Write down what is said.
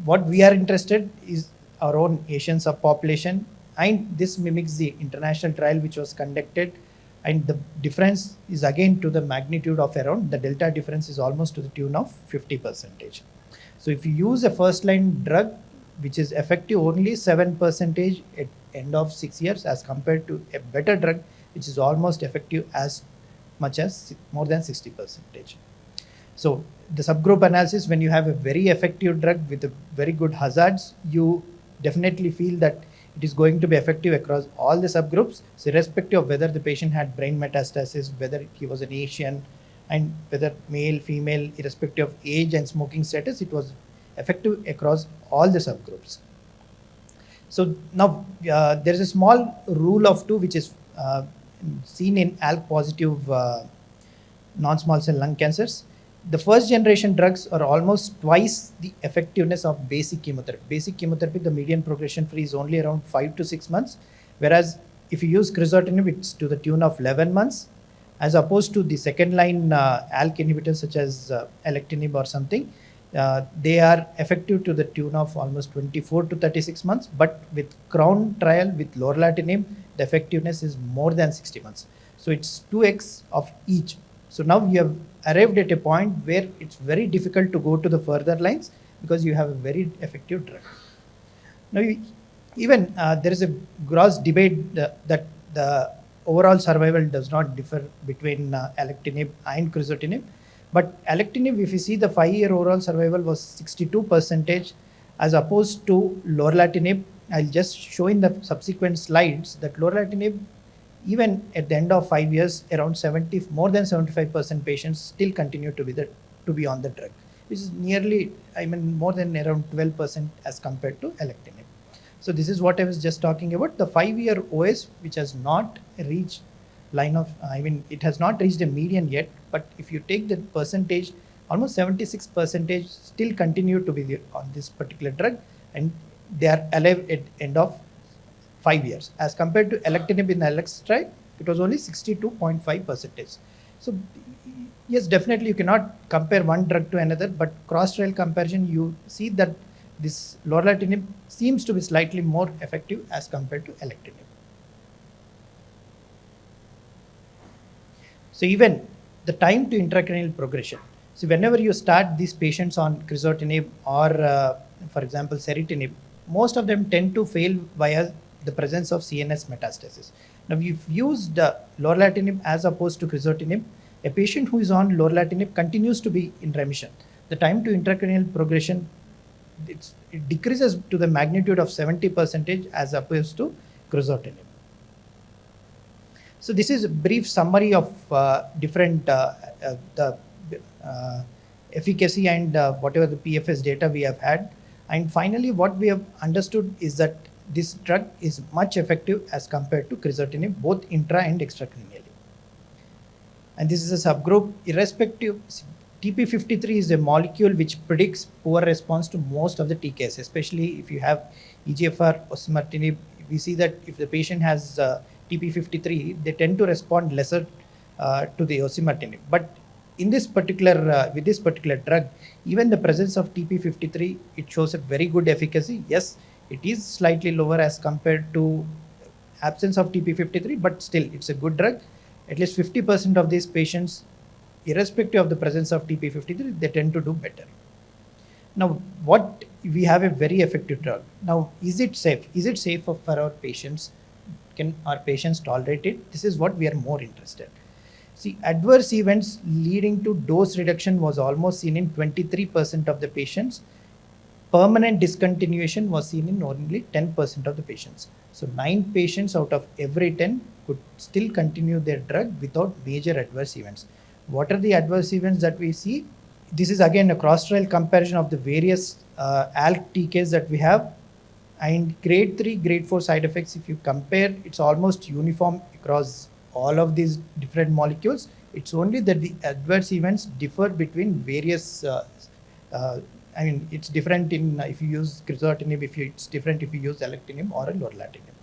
what we are interested is our own Asian subpopulation, and this mimics the international trial which was conducted, and the difference is again to the magnitude of around, the delta difference is almost to the tune of 50%. So if you use a first line drug which is effective only 7% at end of 6 years, as compared to a better drug which is almost effective as much as more than 60%. So the subgroup analysis, when you have a very effective drug with a very good hazards, you definitely feel that it is going to be effective across all the subgroups. So irrespective of whether the patient had brain metastasis, whether he was an Asian, and whether male, female, irrespective of age and smoking status, it was effective across all the subgroups. So now there is a small rule of two which is seen in ALK-positive non-small cell lung cancers. The first generation drugs are almost twice the effectiveness of basic chemotherapy. Basic chemotherapy, the median progression free is only around 5 to 6 months, whereas if you use crizotinib, it's to the tune of 11 months, as opposed to the second line ALK inhibitors such as alectinib or something. They are effective to the tune of almost 24 to 36 months, but with Crown trial with Lorlatinib, the effectiveness is more than 60 months. So it's 2x of each. So now we have arrived at a point where it's very difficult to go to the further lines because you have a very effective drug. Now, even there is a gross debate that the overall survival does not differ between alectinib and crizotinib. But alectinib, if you see, the 5-year overall survival was 62%, as opposed to Lorlatinib. I'll just show in the subsequent slides that Lorlatinib, even at the end of 5 years, around more than 75% patients still continue to be on the drug, which is nearly, more than around 12% as compared to alectinib. So this is what I was just talking about, the 5-year OS, which has not reached it has not reached a median yet, but if you take the percentage, almost 76% still continue to be on this particular drug, and they are alive at end of 5 years. As compared to alectinib in the ALEX trial, it was only 62.5%. So yes, definitely you cannot compare one drug to another, but cross-trial comparison, you see that this Lorlatinib seems to be slightly more effective as compared to alectinib. So even the time to intracranial progression. So whenever you start these patients on crizotinib or for example ceritinib, most of them tend to fail via the presence of CNS metastasis. Now we've used Lorlatinib as opposed to crizotinib. A patient who is on Lorlatinib continues to be in remission. The time to intracranial progression, it decreases to the magnitude of 70% as opposed to crizotinib. So this is a brief summary of different efficacy and whatever the PFS data we have had. And finally, what we have understood is that this drug is much effective as compared to crizotinib, both intra and extracranially. And this is a subgroup irrespective. TP53 is a molecule which predicts poor response to most of the TKS, especially if you have EGFR osimertinib. We see that if the patient has TP53, they tend to respond lesser to the osimertinib. But in this particular, with this particular drug, even the presence of TP53, it shows a very good efficacy. Yes, it is slightly lower as compared to absence of TP53, but still it's a good drug. At least 50% of these patients, irrespective of the presence of TP53, they tend to do better. Now, what we have a very effective drug. Now, is it safe? Is it safe for our patients? Can our patients tolerate it? This is what we are more interested. See, adverse events leading to dose reduction was almost seen in 23% of the patients. Permanent discontinuation was seen in only 10% of the patients. So 9 patients out of every 10 could still continue their drug without major adverse events. What are the adverse events that we see? This is again a cross-trial comparison of the various ALK TKs that we have, and grade 3, grade 4 side effects, if you compare, it's almost uniform across all of these different molecules. It's only that the adverse events differ between various, it's different in if you use crizotinib, it's different if you use alectinib or a Lorlatinib.